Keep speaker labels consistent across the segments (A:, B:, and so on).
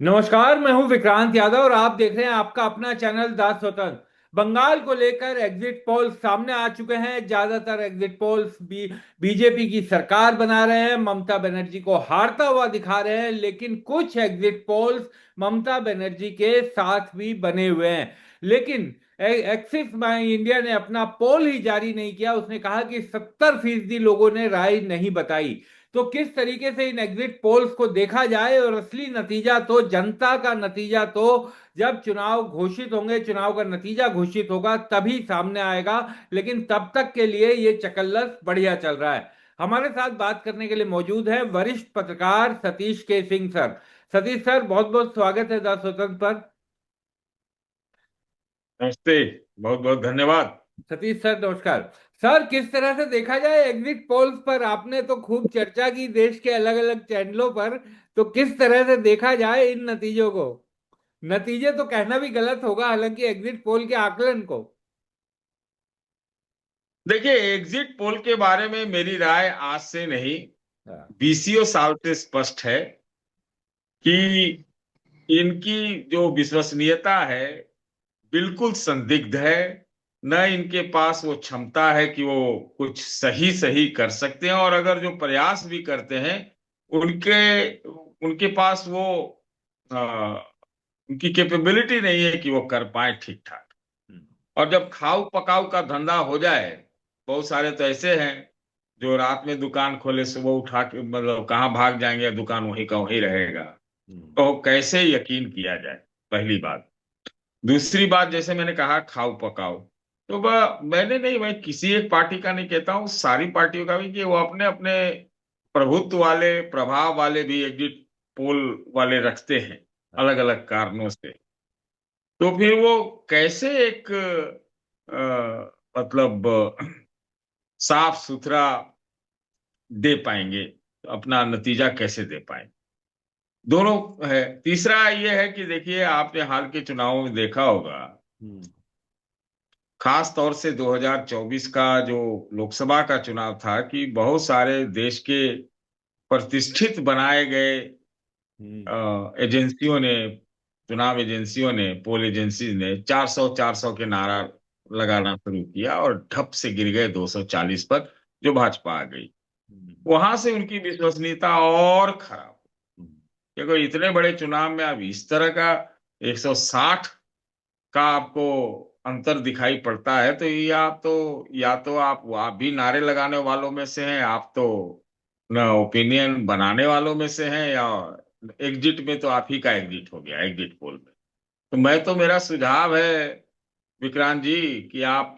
A: नमस्कार, मैं हूं विक्रांत यादव और आप देख रहे हैं आपका अपना चैनल दास स्वतंत्र। बंगाल को लेकर एग्जिट पोल सामने आ चुके हैं। ज्यादातर एग्जिट पोल्स भी बीजेपी की सरकार बना रहे हैं, ममता बनर्जी को हारता हुआ दिखा रहे हैं। लेकिन कुछ एग्जिट पोल्स ममता बनर्जी के साथ भी बने हुए हैं। लेकिन एक्सिस इंडिया ने अपना पोल ही जारी नहीं किया। उसने कहा कि 70% लोगों ने राय नहीं बताई। तो किस तरीके से इन एग्जिट पोल्स को देखा जाए, और असली नतीजा तो जनता का नतीजा तो जब चुनाव घोषित होंगे, चुनाव का नतीजा घोषित होगा तभी सामने आएगा। लेकिन तब तक के लिए ये चकल्लस बढ़िया चल रहा है। हमारे साथ बात करने के लिए मौजूद है वरिष्ठ पत्रकार सतीश के सिंह सर। सतीश सर, बहुत बहुत स्वागत है द स्वतंत्र पर।
B: नमस्ते। बहुत बहुत धन्यवाद।
A: सतीश सर नमस्कार। सर, किस तरह से देखा जाए एग्जिट पोल्स पर? आपने तो खूब चर्चा की देश के अलग अलग चैनलों पर। तो किस तरह से देखा जाए इन नतीजों को? नतीजे तो कहना भी गलत होगा, हालांकि एग्जिट पोल के आकलन को।
B: देखिए, एग्जिट पोल के बारे में मेरी राय आज से नहीं,
A: हाँ।
B: बीसियों साल से स्पष्ट है कि इनकी जो विश्वसनीयता है बिल्कुल संदिग्ध है। न इनके पास वो क्षमता है कि वो कुछ सही सही कर सकते हैं, और अगर जो प्रयास भी करते हैं उनके उनके पास वो आ, उनकी कैपेबिलिटी नहीं है कि वो कर पाए ठीक ठाक।
A: हम्म।
B: और जब खाऊ पकाऊ का धंधा हो जाए, बहुत सारे तो ऐसे हैं जो रात में दुकान खोले, सुबह उठा के मतलब कहाँ भाग जाएंगे, दुकान वहीं का वहीं रहेगा।
A: हम्म।
B: तो कैसे यकीन किया जाए, पहली बात। दूसरी बात, जैसे मैंने कहा खाऊ पकाऊ, तो वह मैंने नहीं, मैं किसी एक पार्टी का नहीं कहता हूँ, सारी पार्टियों का भी, कि वो अपने अपने प्रभुत्व वाले प्रभाव वाले भी एग्जिट पोल वाले रखते हैं, अलग अलग कारणों से। तो फिर वो कैसे एक मतलब साफ सुथरा दे पाएंगे, अपना नतीजा कैसे दे पाएंगे? दोनों है। तीसरा ये है कि देखिए, आपने हाल के चुनावों में देखा होगा,
A: हम्म।
B: खास तौर से 2024 का जो लोकसभा का चुनाव था, कि बहुत सारे देश के प्रतिष्ठित बनाए गए
A: हम्म।
B: एजेंसियों ने, चुनाव एजेंसियों ने, पोल एजेंसी ने 400 400 के नारा लगाना शुरू किया और ढप से गिर गए 240 पर, जो भाजपा आ गई।
A: हम्म।
B: वहां से उनकी विश्वसनीयता और खराब।
A: हम्म।
B: देखो, इतने बड़े चुनाव में अब इस तरह का 160 का आपको अंतर दिखाई पड़ता है, तो ये आप तो, या तो आप भी नारे लगाने वालों में से हैं, आप तो न ओपिनियन बनाने वालों में से हैं, या एग्जिट में तो आप ही का एग्जिट हो गया, एग्जिट पोल में। तो मैं तो, मेरा सुझाव है विक्रांत जी, कि आप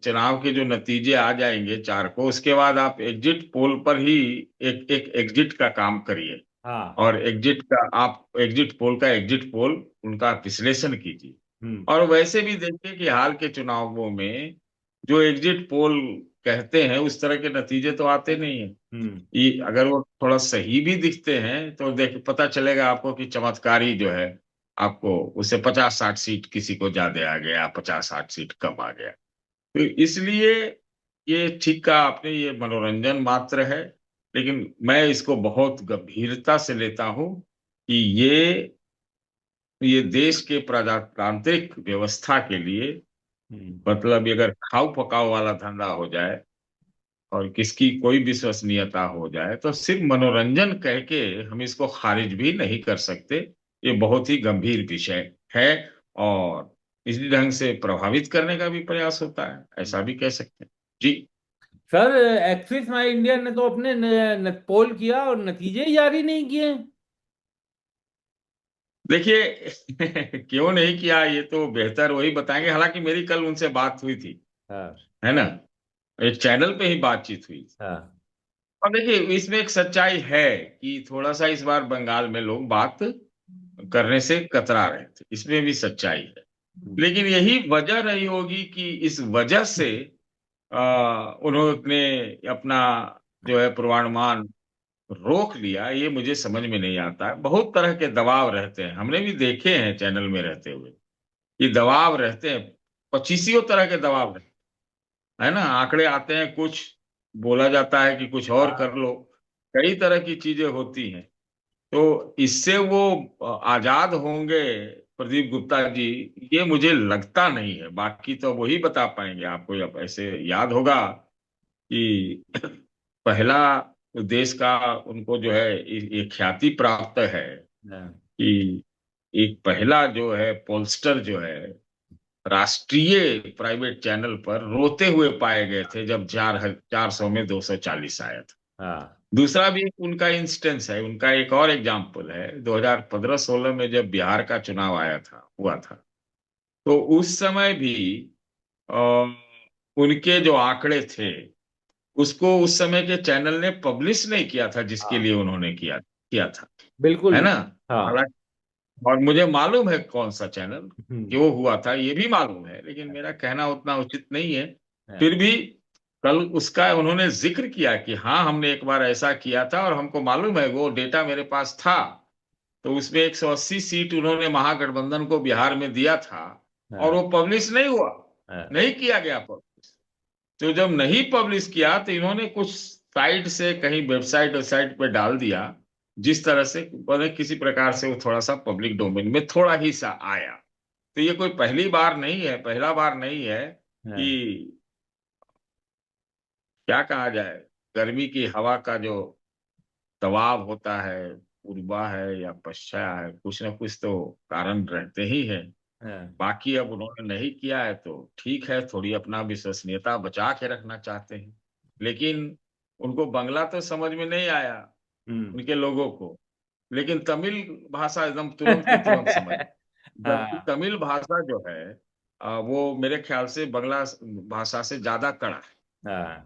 B: चुनाव के जो नतीजे आ जाएंगे 4 को, उसके बाद आप एग्जिट पोल पर ही एक एक एग्जिट का काम करिए।
A: हाँ।
B: और एग्जिट का, आप एग्जिट पोल का एग्जिट पोल उनका विश्लेषण कीजिए।
A: हम्म।
B: और वैसे भी देखिए कि हाल के चुनावों में जो एग्जिट पोल कहते हैं उस तरह के नतीजे तो आते नहीं है।
A: हम्म।
B: ये अगर वो थोड़ा सही भी दिखते हैं तो देख पता चलेगा आपको कि चमत्कारी जो है, आपको उससे 50-60 सीट किसी को ज्यादा आ गया, 50-60 सीट कम आ गया। तो इसलिए ये ठीक कहा आपने, ये मनोरंजन मात्र है। लेकिन मैं इसको बहुत गंभीरता से लेता हूं कि ये देश के प्रजातांत्रिक व्यवस्था के लिए,
A: हम्म।
B: मतलब ये अगर खाऊ पकाऊ वाला धंधा हो जाए और किसकी कोई विश्वसनीयता हो जाए, तो सिर्फ मनोरंजन कह के हम इसको खारिज भी नहीं कर सकते। ये बहुत ही गंभीर विषय है, और इसी ढंग से प्रभावित करने का भी प्रयास होता है, ऐसा भी कह सकते हैं। जी।
A: सर, एक्सिस माई इंडिया ने तो अपने पोल किया और नतीजे ही जारी नहीं किए।
B: देखिए, क्यों नहीं किया ये तो बेहतर वही बताएंगे। हालांकि मेरी कल उनसे बात हुई थी,
A: हाँ।
B: है ना, एक चैनल पे ही बातचीत हुई।
A: हाँ।
B: और देखिए, इसमें एक सच्चाई है कि थोड़ा सा इस बार बंगाल में लोग बात करने से कतरा रहे थे, इसमें भी सच्चाई है।
A: हम्म।
B: लेकिन यही वजह रही होगी कि इस वजह से उन्होंने अपना जो है पूर्वानुमान रोक लिया, ये मुझे समझ में नहीं आता है। बहुत तरह के दबाव रहते हैं, हमने भी देखे हैं चैनल में रहते हुए, ये दबाव रहते हैं, पच्चीसियों तरह के दबाव रहते हैं, है ना। आंकड़े आते हैं, कुछ बोला जाता है कि कुछ और कर
A: हाँ।
B: लो, कई तरह की चीजें होती हैं। तो इससे वो आजाद होंगे प्रदीप गुप्ता जी, ये मुझे लगता नहीं है। बाकी तो वही बता पाएंगे आपको। अब ऐसे याद होगा कि पहला देश का उनको जो है ये ख्याति प्राप्त है
A: हाँ
B: कि एक पहला जो है पोलस्टर जो है राष्ट्रीय प्राइवेट चैनल पर रोते हुए पाए गए थे जब 400 में 240 आया था।
A: हाँ
B: दूसरा भी एक उनका इंस्टेंस है, उनका एक और एग्जाम्पल है। 2015-16 में जब बिहार का चुनाव आया था, हुआ था, तो उस समय भी अ, उनके जो आंकड़े थे उसको उस समय के चैनल ने पब्लिश नहीं किया था जिसके
A: हाँ
B: लिए उन्होंने किया किया था, है
A: बिल्कुल।
B: ना।
A: हाँ।
B: हालांकि और मुझे मालूम है कौन सा चैनल
A: हम्म।
B: क्यों हुआ था, ये भी मालूम है, लेकिन मेरा कहना उतना उचित नहीं है।
A: हाँ
B: फिर भी कल उसका उन्होंने जिक्र किया कि हाँ हमने एक बार ऐसा किया था और हमको मालूम है, वो डेटा मेरे पास था। तो उसमें 180 सीट उन्होंने महागठबंधन को बिहार में दिया था और
A: हाँ
B: वो पब्लिश नहीं हुआ,
A: हाँ
B: नहीं किया गया पब्लिश। तो जब नहीं पब्लिश किया तो इन्होंने कुछ साइट से कहीं वेबसाइट पे डाल दिया, जिस तरह से मतलब किसी प्रकार से वो थोड़ा सा पब्लिक डोमेन में थोड़ा ही सा आया। तो ये कोई पहली बार नहीं है, पहला बार नहीं है
A: हाँ
B: कि क्या कहा जाए, गर्मी की हवा का जो दबाव होता है, पूर्वा है या पश्चिम है, कुछ ना कुछ तो कारण रहते ही है।
A: हाँ।
B: बाकी अब उन्होंने नहीं किया है तो ठीक है, थोड़ी अपना विश्वसनीयता बचा के रखना चाहते हैं। लेकिन उनको बंगला तो समझ में नहीं आया,
A: हम्म।
B: उनके लोगों को। लेकिन तमिल भाषा एकदम तुरंत की तुरंत समझ, जबकि
A: हाँ
B: तमिल भाषा जो है वो मेरे ख्याल से बंगला भाषा से ज्यादा कड़ा है।
A: हाँ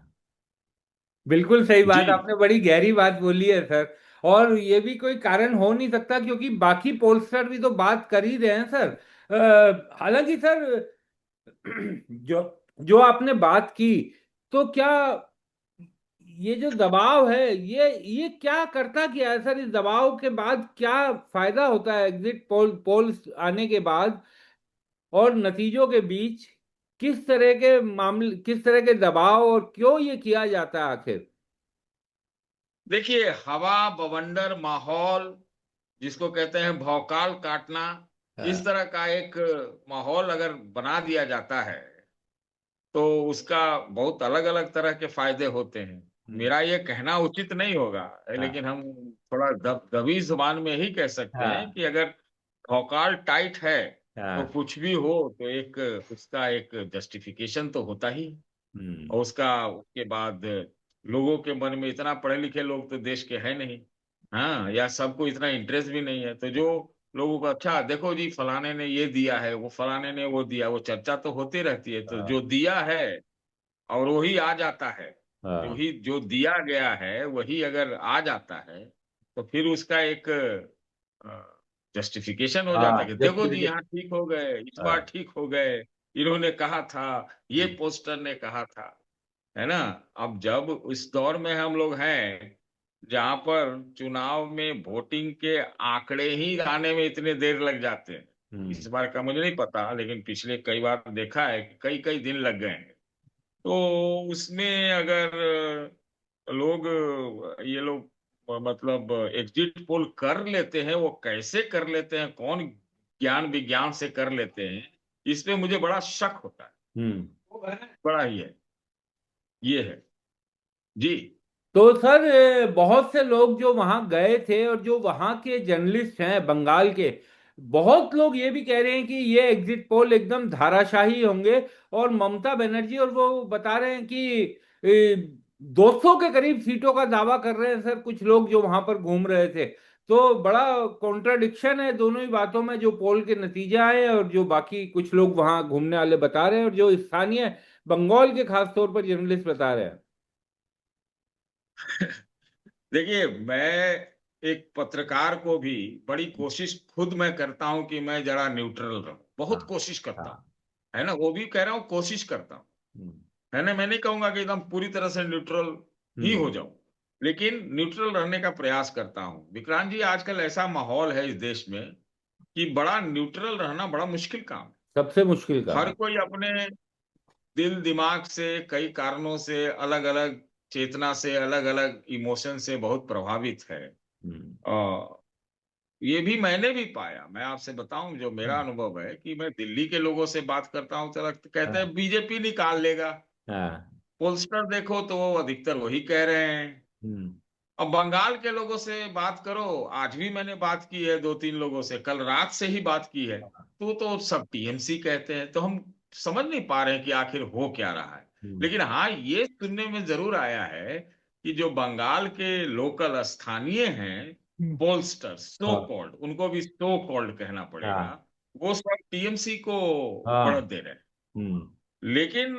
A: बिल्कुल सही
B: जी।
A: बात, आपने बड़ी गहरी बात बोली है सर। और ये भी कोई कारण हो नहीं सकता क्योंकि बाकी पोलस्टर भी तो बात कर ही रहे हैं सर। हालांकि सर, जो जो आपने बात की, तो क्या ये जो दबाव है, ये क्या करता क्या है सर? इस दबाव के बाद क्या फायदा होता है एग्जिट पोल्स आने के बाद और नतीजों के बीच? किस तरह के मामले, किस तरह के दबाव, और क्यों ये किया जाता है आखिर?
B: देखिए, हवा बवंडर माहौल जिसको कहते हैं भौकाल काटना, इस
A: हाँ।
B: तरह का एक माहौल अगर बना दिया जाता है तो उसका बहुत अलग अलग तरह के फायदे होते हैं।
A: हम्म।
B: मेरा ये कहना उचित नहीं होगा, लेकिन
A: हाँ
B: हम थोड़ा दबी जुबान में ही कह सकते हैं
A: हाँ
B: कि अगर भौकाल टाइट है तो
A: हाँ।
B: कुछ भी हो तो एक उसका एक जस्टिफिकेशन तो होता ही।
A: हम्म।
B: और उसका उसके बाद लोगों के मन में, इतना पढ़े लिखे लोग तो देश के हैं नहीं, हाँ, या सबको इतना इंटरेस्ट भी नहीं है, तो जो लोगों को अच्छा देखो जी फलाने ने ये दिया है, वो फलाने ने वो दिया, वो चर्चा तो होती रहती है, तो जो
A: हाँ
B: दिया है और वही आ जाता है, जो
A: हाँ
B: ही जो दिया गया है वही अगर आ जाता है तो फिर उसका एक जस्टिफिकेशन हो जाता है कि
A: हाँ
B: देखो जी
A: जस्टिफिकेशन।
B: यहाँ ठीक हो गए, इस बार
A: हाँ।
B: ठीक हो गए, इन्होंने कहा था, ये
A: हम्म।
B: पोस्टर ने कहा था, है ना। अब जब इस दौर में हम लोग हैं जहां पर चुनाव में वोटिंग के आंकड़े ही आने में इतने देर लग जाते हैं,
A: हम्म।
B: इस बार का मुझे नहीं पता, लेकिन पिछले कई बार देखा है कि कई कई दिन लग गए हैं। तो उसमें अगर लोग ये लोग मतलब एग्जिट पोल कर लेते हैं, वो कैसे कर लेते हैं, कौन ज्ञान विज्ञान से कर लेते हैं, इसमें मुझे बड़ा शक होता है।
A: हम्म।
B: बड़ा ही है, ये है। जी।
A: तो सर, बहुत से लोग जो वहां गए थे और जो वहां के जर्नलिस्ट हैं बंगाल के, बहुत लोग ये भी कह रहे हैं कि ये एग्जिट पोल एकदम धाराशाही होंगे। और ममता बनर्जी, और वो बता रहे हैं कि 200 के करीब सीटों का दावा कर रहे हैं सर, कुछ लोग जो वहां पर घूम रहे थे। तो बड़ा कॉन्ट्राडिक्शन है दोनों ही बातों में, जो पोल के नतीजे आए और जो बाकी कुछ लोग वहां घूमने वाले बता रहे हैं और जो स्थानीय बंगाल के खास तौर पर जर्नलिस्ट बता रहे हैं।
B: देखिए, मैं एक पत्रकार को भी बड़ी कोशिश खुद मैं करता हूं कि मैं जरा न्यूट्रल रहूं, बहुत
A: हाँ
B: कोशिश करता हूं,
A: हाँ।
B: है ना, वो भी कह रहा हूं कोशिश करता हूं,
A: हम्म।
B: है ना। मैं नहीं कहूंगा कि एकदम पूरी तरह से न्यूट्रल ही
A: हम्म।
B: हो जाऊं, लेकिन न्यूट्रल रहने का प्रयास करता हूं। विक्रांत जी, आजकल ऐसा माहौल है इस देश में कि बड़ा न्यूट्रल रहना बड़ा मुश्किल काम है।
A: सबसे मुश्किल काम
B: हर
A: है।
B: कोई अपने दिल दिमाग से, कई कारणों से, अलग अलग चेतना से, अलग अलग इमोशन से बहुत प्रभावित है।
A: हम्म।
B: ये भी मैंने भी पाया, मैं आपसे बताऊं जो मेरा
A: हम्म,
B: अनुभव है कि मैं दिल्ली के लोगों से बात करता हूं तो कहते
A: हाँ
B: हैं बीजेपी निकाल लेगा।
A: हाँ।
B: पोलस्टर देखो तो वो अधिकतर वही कह रहे हैं।
A: हम्म।
B: अब बंगाल के लोगों से बात करो, आज भी मैंने बात की है 2-3 लोगों से, कल रात से ही बात की है, तो सब टीएमसी कहते हैं। तो हम समझ नहीं पा रहे हैं कि आखिर हो क्या रहा है।
A: हम्म।
B: लेकिन हाँ, ये सुनने में जरूर आया है कि जो बंगाल के लोकल स्थानीय हैं,
A: हम्म,
B: पोलस्टर सो
A: हाँ
B: कॉल्ड, उनको भी सो कॉल्ड कहना पड़ेगा,
A: हाँ
B: वो सब टीएमसी को बढ़त
A: हाँ।
B: दे रहे हैं।
A: हम्म।
B: लेकिन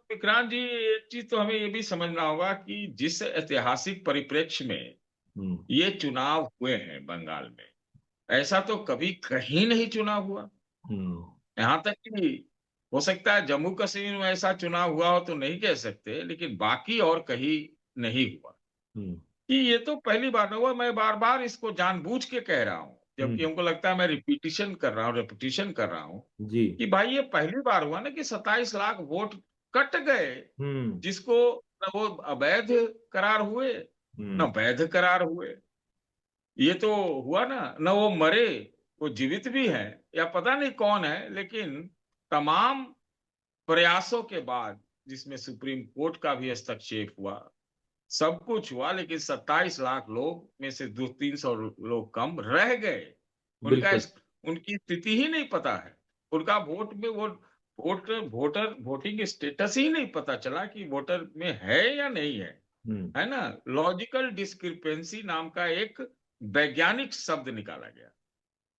B: विक्रांत जी, एक चीज तो हमें ये भी समझना होगा कि जिस ऐतिहासिक परिप्रेक्ष्य में
A: हम्म।
B: ये चुनाव हुए हैं बंगाल में, ऐसा तो कभी कहीं नहीं चुनाव हुआ।
A: हम्म।
B: यहां तक कि हो सकता है जम्मू कश्मीर में ऐसा चुनाव हुआ हो तो नहीं कह सकते, लेकिन बाकी और कहीं नहीं हुआ।
A: हम्म।
B: कि ये तो पहली बार ना हुआ। मैं बार बार इसको जानबूझ के कह रहा हूं, जबकि
A: हम्म,
B: हमको लगता है मैं रिपीटिशन कर रहा हूँ, रेपिटिशन कर रहा हूं,
A: जी।
B: कि भाई ये पहली बार हुआ ना कि 27 लाख वोट कट गए,
A: हम्म।
B: जिसको न वो अवैध करार हुए न
A: हम्म।
B: वैध करार हुए। ये तो हुआ ना, न वो मरे, वो जीवित भी है या पता नहीं कौन है, लेकिन तमाम प्रयासों के बाद, जिसमें सुप्रीम कोर्ट का भी हस्तक्षेप हुआ, सब कुछ हुआ, लेकिन 27 लाख लोग में से 200-300 लोग कम रह गए। उनका
A: बिल्कुल।
B: उनकी स्थिति ही नहीं पता है। उनका वोट में वो वोटर वोटिंग स्टेटस ही नहीं पता चला कि वोटर में है या नहीं है।
A: हम्म।
B: है ना, लॉजिकल डिस्क्रिपेंसी नाम का एक वैज्ञानिक शब्द निकाला गया।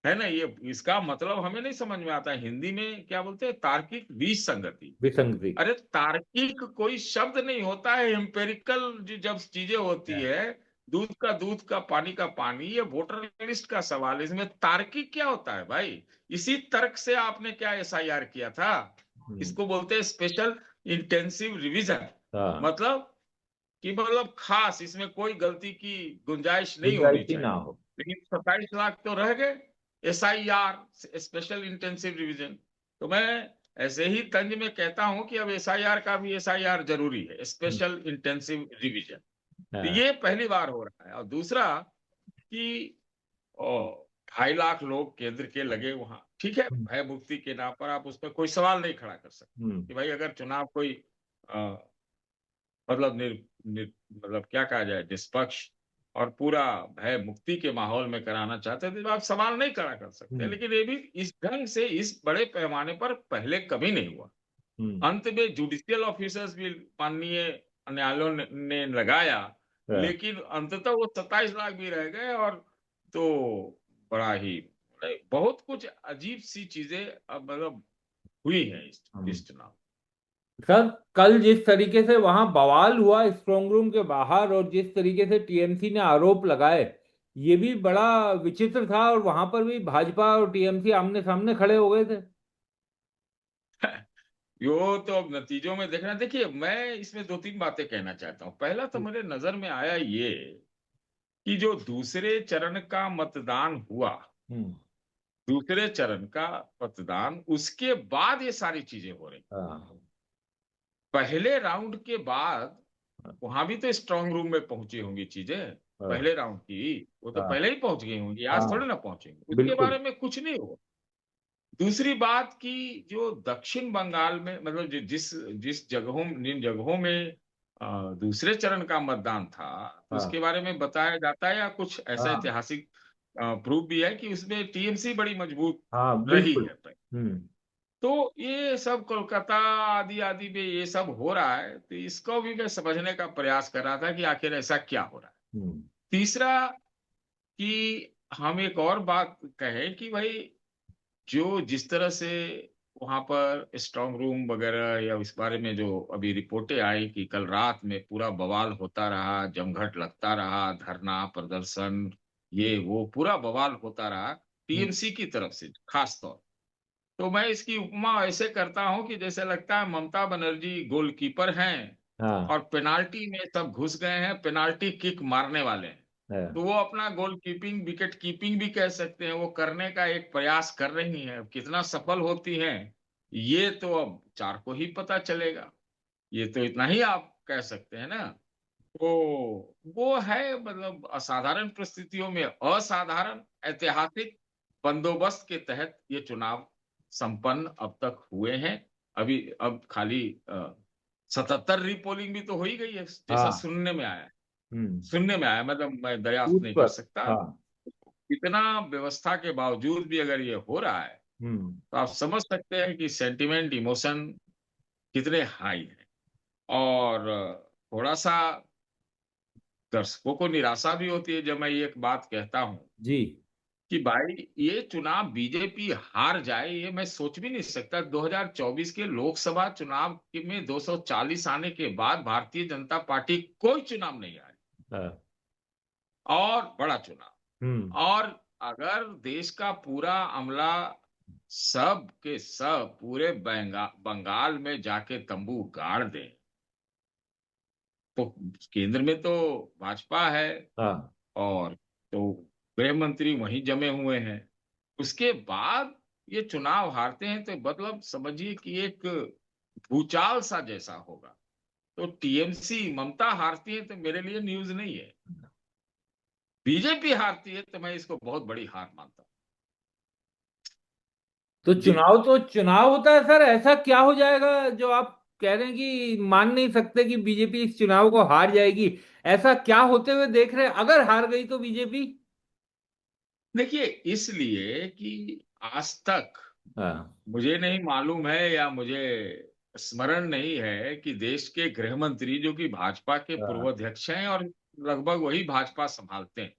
B: है ना, ये इसका मतलब हमें नहीं समझ में आता है। हिंदी में क्या बोलते हैं? तार्किक विसंगति।
A: विसंगति।
B: अरे तार्किक कोई शब्द नहीं होता है, एम्पेरिकल जब चीजें होती
A: है।
B: है, दूध का दूध का पानी का पानी, ये वोटर लिस्ट का सवाल है, इसमें तार्किक क्या होता है भाई? इसी तर्क से आपने क्या एसआईआर किया था।
A: हम्म।
B: इसको बोलते हैं स्पेशल इंटेंसिव रिवीजन।
A: हाँ।
B: मतलब कि मतलब खास, इसमें कोई गलती की गुंजाइश नहीं होनी
A: गुंजाइश ही ना
B: चाहिए।
A: हो।
B: लेकिन 27 लाख तो रह गए। SIR, special intensive revision. तो मैं ऐसे ही तंज में कहता हूं कि अब एसआईआर का भी एसआईआर जरूरी है,
A: हम्म,
B: स्पेशल इंटेंसिव रिवीजन। तो
A: हाँ।
B: ये पहली बार हो रहा है। और दूसरा कि 2.5 लाख लोग केंद्र के लगे वहां, ठीक है,
A: हम्म।
B: भय मुक्ति के नाम पर आप उस पर कोई सवाल नहीं खड़ा कर सकते
A: हम्म।
B: कि भाई अगर चुनाव कोई मतलब मतलब क्या कहा जाए, निष्पक्ष और पूरा भय मुक्ति के माहौल में कराना चाहते थे तो आप सवाल नहीं खड़ा कर सकते।
A: हम्म।
B: लेकिन ये भी इस ढंग से, इस बड़े पैमाने पर पहले कभी नहीं हुआ।
A: हम्म,
B: अंत में जुडिशियल ऑफिसर्स भी माननीय न्यायालयों ने लगाया,
A: हाँ,
B: लेकिन अंततः वो 27 लाख भी रह गए। और तो बड़ा ही बहुत कुछ अजीब सी चीजें अब मतलब हुई है
A: हम्म।
B: इस चुनाव।
A: सर, कल जिस तरीके से वहां बवाल हुआ स्ट्रांग रूम के बाहर और जिस तरीके से टीएमसी ने आरोप लगाए, ये भी बड़ा विचित्र था। और वहां पर भी भाजपा और टीएमसी आमने सामने खड़े हो गए थे।
B: यो तो अब नतीजों में देखना। देखिए, मैं इसमें 2-3 बातें कहना चाहता हूँ। पहला तो मेरे नजर में आया ये कि जो दूसरे चरण का मतदान हुआ,
A: हम्म।
B: दूसरे चरण का मतदान, उसके बाद ये सारी चीजें हो रही।
A: हाँ
B: पहले राउंड के बाद वहां भी तो स्ट्रांग रूम में पहुंची होंगी चीजें।
A: हाँ
B: पहले राउंड की वो तो
A: हाँ
B: पहले ही पहुंच गई होंगी, आज
A: हाँ,
B: थोड़ी ना पहुंचेंगी, उसके
A: बिल्कुल।
B: बारे में कुछ नहीं हुआ। दूसरी बात की, जो दक्षिण बंगाल में मतलब जिस जिस जगहों, जिन जगहों में दूसरे चरण का मतदान था, तो उसके
A: हाँ
B: बारे में बताया जाता है या कुछ ऐसा
A: हाँ
B: ऐतिहासिक प्रूफ भी है कि उसमें टीएमसी बड़ी मजबूत
A: हाँ,
B: रही
A: बिल्कुल।
B: है।
A: हम्म।
B: तो ये सब कोलकाता आदि आदि में ये सब हो रहा है, तो इसको भी मैं समझने का प्रयास कर रहा था कि आखिर ऐसा क्या हो रहा है।
A: हम्म।
B: तीसरा कि हम एक और बात कहें कि भाई जो जिस तरह से वहां पर स्ट्रांग रूम वगैरह या इस बारे में जो अभी रिपोर्टें आई कि कल रात में पूरा बवाल होता रहा, जमघट लगता रहा, धरना प्रदर्शन, ये वो पूरा बवाल होता रहा
A: हम्म,
B: टीएमसी की तरफ से खास तौर। तो मैं इसकी उपमा ऐसे करता हूं कि जैसे लगता है ममता बनर्जी गोलकीपर हैं
A: हाँ
B: और पेनाल्टी में सब घुस गए हैं, पेनाल्टी किक मारने वाले हैं।
A: हाँ,
B: तो वो अपना गोल कीपिंग, विकेट कीपिंग भी कह सकते हैं, वो करने का एक प्रयास कर रही हैं। अब कितना सफल होती हैं ये तो अब चार को ही पता चलेगा। ये तो इतना ही आप कह सकते हैं ना। तो वो है मतलब असाधारण परिस्थितियों में असाधारण। ऐतिहासिक बंदोबस्त के तहत ये चुनाव संपन्न अब तक हुए हैं। अभी अब खाली 77 रीपोलिंग भी तो हो ही गई है, जैसा
A: हाँ।
B: सुनने में आया है।
A: हम्म।
B: सुनने में आया, मतलब मैं दरियाफ्त
A: बूथ
B: नहीं कर
A: पर।
B: सकता।
A: हाँ।
B: इतना व्यवस्था के बावजूद भी अगर ये हो रहा है,
A: हम्म।
B: तो आप समझ सकते हैं कि सेंटिमेंट, इमोशन कितने हाई है। और थोड़ा सा दर्शकों को निराशा भी होती है जब मैं ये एक बात कहता हूं
A: जी।
B: कि भाई ये चुनाव बीजेपी हार जाए, ये मैं सोच भी नहीं सकता। 2024 के लोकसभा चुनाव में 240 आने के बाद भारतीय जनता पार्टी कोई चुनाव नहीं हारी,
A: हाँ।
B: और बड़ा चुनाव।
A: हम्म।
B: और अगर देश का पूरा अमला सब के सब पूरे बंगाल में जाके तंबू गाड़ दें, तो केंद्र में तो भाजपा है,
A: हाँ।
B: और तो गृह मंत्री वहीं जमे हुए हैं। उसके बाद ये चुनाव हारते हैं तो मतलब समझिए कि एक भूचाल सा जैसा होगा। तो टीएमसी, ममता हारती है तो मेरे लिए न्यूज नहीं है। बीजेपी हारती है तो मैं इसको बहुत बड़ी हार मानता
A: तो
B: हूँ। जी।
A: चुनाव होता है सर, ऐसा क्या हो जाएगा जो आप कह रहे हैं कि मान नहीं सकते कि बीजेपी इस चुनाव को हार जाएगी? ऐसा क्या होते हुए देख रहे हैं अगर हार गई तो बीजेपी?
B: देखिए, इसलिए कि आज तक
A: हाँ।
B: मुझे नहीं मालूम है, या मुझे स्मरण नहीं है कि देश के गृह मंत्री, जो कि भाजपा के पूर्व
A: हाँ।
B: अध्यक्ष हैं और लगभग वही भाजपा संभालते हैं,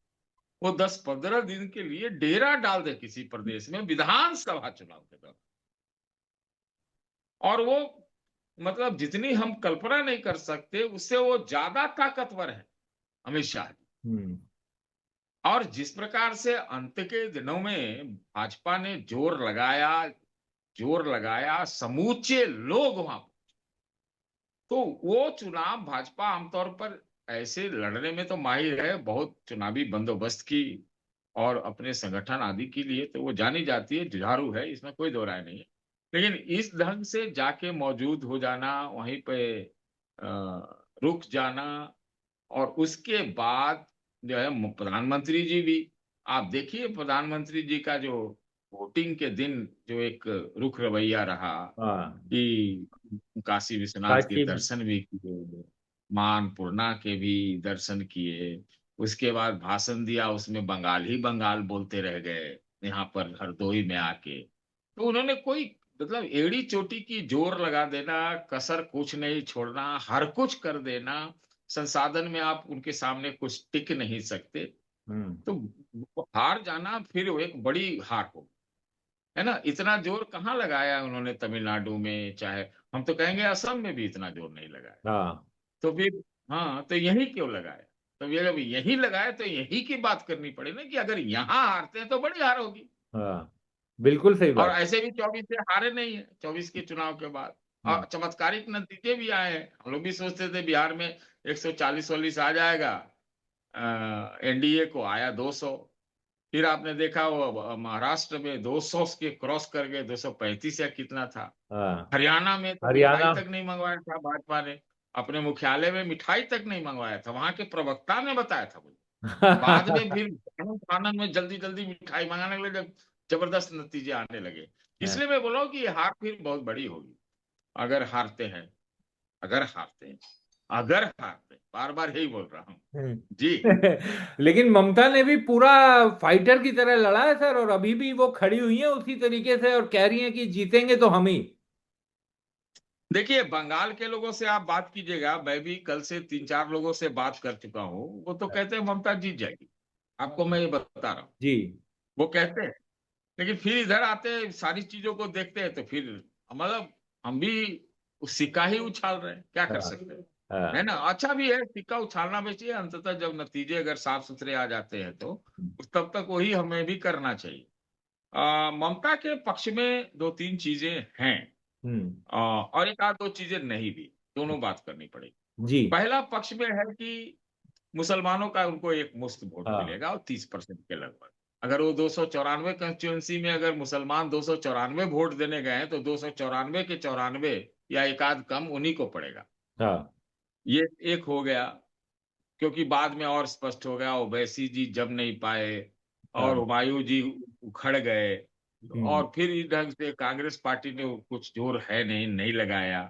B: वो 10-15 दिन के लिए डेरा डाल दे किसी प्रदेश में विधानसभा चुनाव के दौरान। और वो मतलब जितनी हम कल्पना नहीं कर सकते उससे वो ज्यादा ताकतवर है, अमित शाह जी।
A: हम्म।
B: और जिस प्रकार से अंत के दिनों में भाजपा ने जोर लगाया, समूचे लोग वहां, तो वो चुनाव भाजपा आमतौर पर ऐसे लड़ने में तो माहिर है, बहुत चुनावी बंदोबस्त की और अपने संगठन आदि के लिए तो वो जानी जाती है, जुझारू है, इसमें कोई दो राय नहीं है। लेकिन इस ढंग से जाके मौजूद हो जाना, वहीं पे रुक जाना, और उसके बाद जो है प्रधानमंत्री जी भी, आप देखिए प्रधानमंत्री जी का जो वोटिंग के दिन जो एक रुख रवैया रहा,
A: हाँ।
B: कि काशी विश्वनाथ के
A: काशी।
B: दर्शन भी किए, मां अन्नपूर्णा के भी दर्शन किए, उसके बाद भाषण दिया, उसमें बंगाल ही बंगाल बोलते रह गए यहाँ पर हरदोई में आके। तो उन्होंने कोई मतलब एड़ी चोटी की जोर लगा देना, कसर कुछ नहीं छोड़ना, हर कुछ कर देना, संसाधन में आप उनके सामने कुछ टिक नहीं सकते।
A: हम्म।
B: तो वो हार जाना फिर वो एक बड़ी हार हो, है ना। इतना जोर कहाँ लगाया उन्होंने तमिलनाडु में, चाहे हम तो कहेंगे असम में भी इतना जोर नहीं लगाया।
A: हाँ।
B: तो फिर हाँ, तो यही क्यों लगाया? तो ये जब यही लगाया तो यही की बात करनी पड़े ना, कि अगर यहाँ हारते हैं तो बड़ी हार होगी।
A: हाँ। बिल्कुल सही
B: और
A: बात।
B: ऐसे भी 24 से हारे नहीं है, 24 के चुनाव के बाद
A: हम्म।
B: और चमत्कारिक नतीजे भी आए हैं। हम लोग भी सोचते थे बिहार में 140 वालीस आ जाएगा, एनडीए को आया 200। फिर आपने देखा वो महाराष्ट्र में 200 के क्रॉस कर गए, 235 या कितना था।
A: हाँ।
B: हरियाणा में तो मिठाई
A: हरियाणा।
B: तक नहीं मंगवाया था भाजपा ने, अपने मुख्यालय में मिठाई तक नहीं मंगवाया था, वहां के प्रवक्ता ने बताया था मुझे। बाद में फिर कानून कानून में जल्दी जल्दी मिठाई मंगाने लगे जब जबरदस्त नतीजे आने लगे।
A: हाँ।
B: इसलिए मैं बोला हूं कि ये हार फिर बहुत बड़ी होगी अगर हारते हैं। अगर हारते हैं, अगर हारते हैं, बार बार यही बोल रहा हूँ। जी।
A: लेकिन ममता ने भी पूरा फाइटर की तरह लड़ा है सर, और अभी भी वो खड़ी हुई है उसी तरीके से और कह रही है कि जीतेंगे तो हम ही।
B: देखिए, बंगाल के लोगों से आप बात कीजिएगा, मैं भी कल से 3-4 लोगों से बात कर चुका हूँ, वो तो कहते हैं ममता जीत जाएगी। आपको मैं ये बता रहा हूँ,
A: जी।
B: वो कहते हैं। लेकिन फिर इधर आते हैं, सारी चीजों को देखते हैं, तो फिर मतलब हम भी उस सिक्का ही उछाल रहे हैं, क्या कर
A: हाँ।
B: सकते हैं। है
A: हाँ।
B: ना, अच्छा भी है, सिक्का उछालना भी चाहिए। अंततः जब नतीजे अगर साफ सुथरे आ जाते हैं तो तब तक वही हमें भी करना चाहिए। ममता के पक्ष में दो तीन चीजें हैं,
A: हम्म।
B: और एक आध दो चीजें नहीं भी, दोनों बात करनी पड़ेगी।
A: जी।
B: पहला पक्ष में है कि मुसलमानों का उनको एक मुश्त वोट
A: हाँ।
B: मिलेगा, और 30% के लगभग। अगर वो 294 कंस्टिट्यूंसी में अगर मुसलमान 294 वोट देने गए हैं, तो 294 के 94 या एक आध कम उन्हीं को पड़ेगा।
A: हाँ।
B: ये एक हो गया, क्योंकि बाद में और स्पष्ट हो गया, ओवैसी जी जब नहीं पाए, और
A: हाँ।
B: हुमायूं जी उखड़ गए,
A: हम्म।
B: और फिर इस ढंग से कांग्रेस पार्टी ने कुछ जोर है नहीं, नहीं लगाया,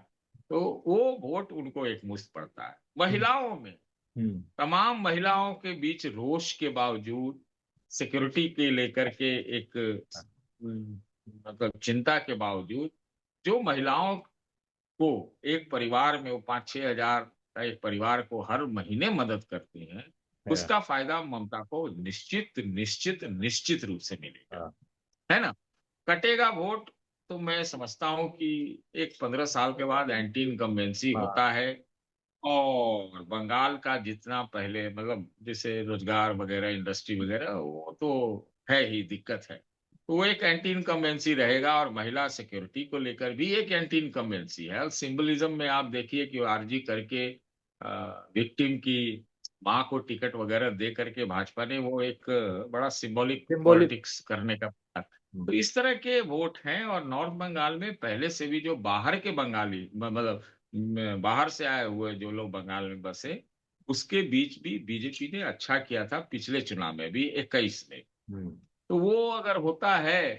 B: तो वो वोट उनको एक मुश्त पड़ता है।
A: हम्म।
B: महिलाओं में,
A: हम्म।
B: तमाम महिलाओं के बीच रोष के बावजूद, सिक्योरिटी के लेकर के एक मतलब चिंता के बावजूद, जो महिलाओं को एक परिवार में वो 5-6 हजार का एक परिवार को हर महीने मदद करती हैं,
A: हाँ।
B: उसका फायदा ममता को निश्चित निश्चित निश्चित रूप से मिलेगा,
A: हाँ।
B: है ना। कटेगा वोट, तो मैं समझता हूं कि एक 15 साल के बाद एंटी इनकम्बेंसी
A: हाँ।
B: होता है, और बंगाल का जितना पहले मतलब जैसे रोजगार वगैरह, इंडस्ट्री वगैरह, वो तो है ही, दिक्कत है। तो वो एक एंटी इनकम्बेंसी रहेगा, और महिला सिक्योरिटी को लेकर भी एक एंटी इनकम्बेंसी है। और सिंबलिज्म में आप देखिए कि आरजी करके विक्टिम की माँ को टिकट वगैरह दे करके भाजपा ने वो एक बड़ा सिंबॉलिक
A: सिंबॉलिक।
B: पॉलिटिक्स करने का, तो इस तरह के वोट हैं। और नॉर्थ बंगाल में पहले से भी जो बाहर के बंगाली मतलब बाहर से आए हुए जो लोग बंगाल में बसे, उसके बीच भी बीजेपी ने अच्छा किया था पिछले चुनाव में भी, 21 में।
A: हम्म।
B: तो वो अगर होता है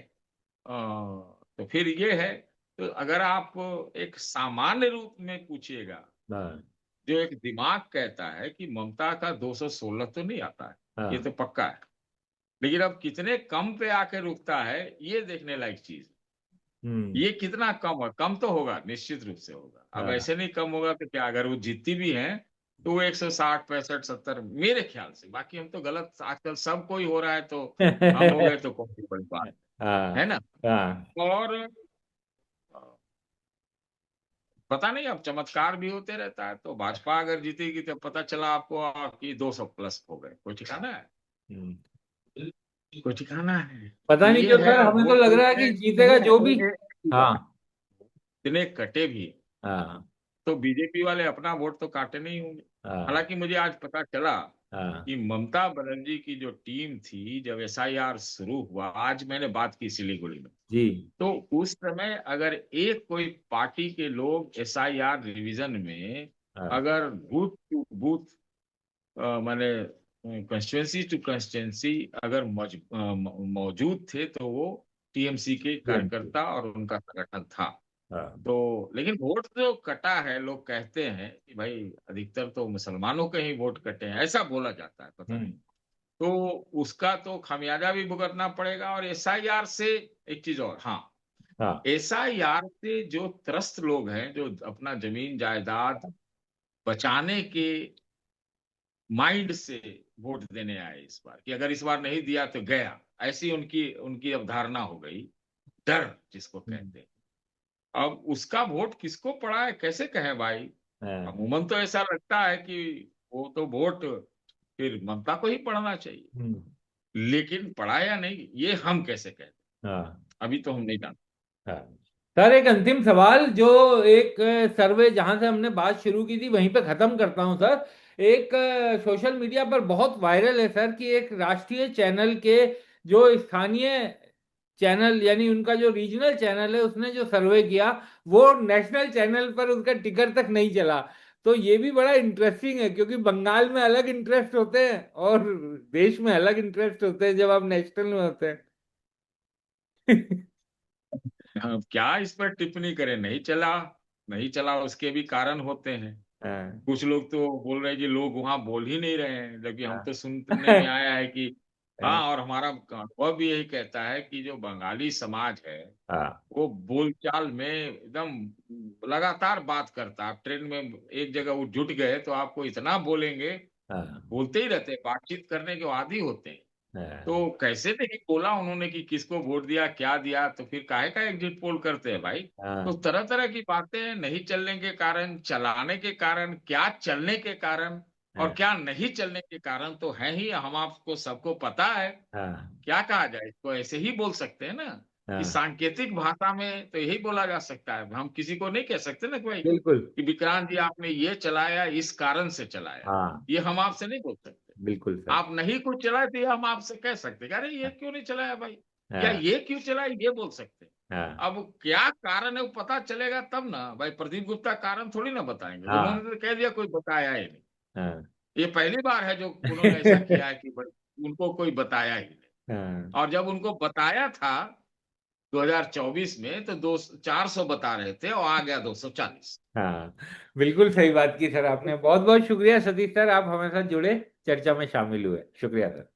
B: तो फिर ये है। तो अगर आप एक सामान्य रूप में पूछिएगा,
A: हाँ।
B: जो एक दिमाग कहता है कि ममता का 216 तो नहीं आता है, ये
A: हाँ।
B: तो पक्का है। लेकिन अब कितने कम पे आके रुकता है, ये देखने लायक चीज है।
A: हम्म।
B: ये कितना कम है, कम तो होगा, निश्चित रूप से होगा। अब
A: हाँ।
B: ऐसे नहीं कम होगा तो क्या, अगर वो जीतती भी है तो वो 160, 65, 70 मेरे ख्याल से। बाकी हम तो गलत, आजकल सब कोई हो रहा है, तो हम हो गए तो कौन सी बड़ी बात है
A: हाँ।
B: ना।
A: हाँ।
B: और पता नहीं, अब चमत्कार भी होते रहता है। तो भाजपा अगर जीतेगी तो पता चला आपको कि 200 प्लस हो गए, कोई ठिकाना है,
A: हम्म।
B: कोई ठिकाना है। तो
A: पता नहीं
B: ये
A: क्यों
B: है
A: सर, हमें तो
B: वोट,
A: लग
B: तो
A: रहा है कि जीतेगा जो भी। हाँ।
B: इतने कटे भी,
A: हाँ।
B: तो बीजेपी वाले अपना वोट तो काटे नहीं होंगे।
A: हाँ।
B: हालांकि मुझे आज पता चला
A: हाँ।
B: कि ममता बनर्जी की जो टीम थी, जब एसआईआर शुरू हुआ, आज मैंने बात की सिलीगुड़ी में,
A: जी।
B: तो उस समय अगर एक कोई पार्टी के लोग एसआईआर रिवीजन में
A: हाँ।
B: अगर बूथ टू बूथ माने कंस्टिट्यूंसी टू कंस्टिट्यूंसी अगर मौजूद थे, तो वो टीएमसी के
A: TMC।
B: कार्यकर्ता और उनका संगठन था।
A: हाँ।
B: तो लेकिन वोट जो कटा है, लोग कहते हैं कि भाई अधिकतर तो मुसलमानों के ही वोट कटे हैं, ऐसा बोला जाता है, पता नहीं।
A: हम्म।
B: तो उसका तो खामियाजा भी भुगतना पड़ेगा। और एसआईआर से एक चीज और, हाँ,
A: हाँ।
B: एसआईआर से जो त्रस्त लोग हैं, जो अपना जमीन जायदाद बचाने के माइंड से वोट देने आए इस बार, कि अगर इस बार नहीं दिया तो गया, ऐसी उनकी उनकी अवधारणा हो गई, डर जिसको
A: हम्म।
B: कहते हैं। अब उसका वोट किसको पड़ा है, कैसे कहें भाई।
A: हाँ।
B: अमूमन तो ऐसा लगता है कि वो तो वोट फिर ममता को ही पड़ना चाहिए,
A: हम्म।
B: लेकिन पड़ा या नहीं, ये हम कैसे कहते हैं,
A: हाँ।
B: अभी तो हम नहीं जानते।
A: हाँ। सर, एक अंतिम सवाल, जो एक सर्वे जहां से हमने बात शुरू की थी वहीं पे खत्म करता हूं सर। एक सोशल मीडिया पर बहुत वायरल है सर कि एक राष्ट्रीय चैनल के जो स्थानीय चैनल, यानी उनका जो रीजनल चैनल है, उसने जो सर्वे किया, वो नेशनल चैनल पर उसका टिकर तक नहीं चला। तो ये भी बड़ा इंटरेस्टिंग है, क्योंकि बंगाल में अलग इंटरेस्ट होते हैं और देश में अलग इंटरेस्ट होते हैं जब आप नेशनल में होते हैं।
B: हाँ, क्या इस पर टिप्पणी करें, नहीं चला, नहीं चला, उसके भी कारण होते हैं।
A: हाँ।
B: कुछ लोग तो बोल रहे हैं कि लोग वहां बोल ही नहीं रहे हैं, जबकि हम
A: हाँ।
B: तो सुनने में आया है कि हाँ।
A: हाँ।
B: और हमारा अनुभव भी यही कहता है कि जो बंगाली समाज है,
A: हाँ।
B: वो बोलचाल में एकदम लगातार बात करता है। आप ट्रेन में एक जगह वो जुट गए तो आपको इतना बोलेंगे,
A: हाँ।
B: बोलते ही रहते हैं, बातचीत करने के आदी होते हैं।
A: हाँ।
B: तो कैसे नहीं बोला उन्होंने कि किसको वोट दिया, क्या दिया, तो फिर काहे का एग्जिट पोल करते हैं भाई। तो
A: हाँ।
B: तरह तरह की बातें, नहीं चलने के कारण, चलाने के कारण, क्या चलने के कारण और
A: हाँ।
B: क्या नहीं चलने के कारण तो है ही, हम आपको सबको पता है।
A: हाँ।
B: क्या कहा जाए, इसको ऐसे ही बोल सकते हैं ना, कि
A: हाँ।
B: सांकेतिक भाषा में तो यही बोला जा सकता है। हम किसी को नहीं कह सकते ना कि भाई
A: बिल्कुल।
B: कि विक्रांत जी आपने ये चलाया, इस कारण से चलाया,
A: हाँ।
B: ये हम आपसे नहीं बोल सकते।
A: बिल्कुल सर।
B: आप नहीं कुछ चलाए तो ये हम आपसे कह सकते हैं कि अरे ये क्यों नहीं चलाया भाई, या
A: हाँ।
B: ये क्यों चलाया, ये बोल सकते हैं।
A: हाँ।
B: अब क्या कारण है वो पता चलेगा तब ना भाई। प्रदीप गुप्ता कारण थोड़ी ना बताएंगे, उन्होंने
A: हाँ।
B: तो कह दिया कोई बताया ही नहीं।
A: हाँ।
B: ये पहली बार है जो उन्होंने ऐसा किया है कि भाई उनको कोई बताया ही नहीं।
A: हाँ।
B: और जब उनको बताया था 2024 में तो 400 बता रहे थे और आ गया 240।
A: हाँ, बिल्कुल सही बात की सर आपने। बहुत बहुत शुक्रिया सतीश सर, आप हमारे साथ जुड़े, चर्चा में शामिल हुए। शुक्रिया सर।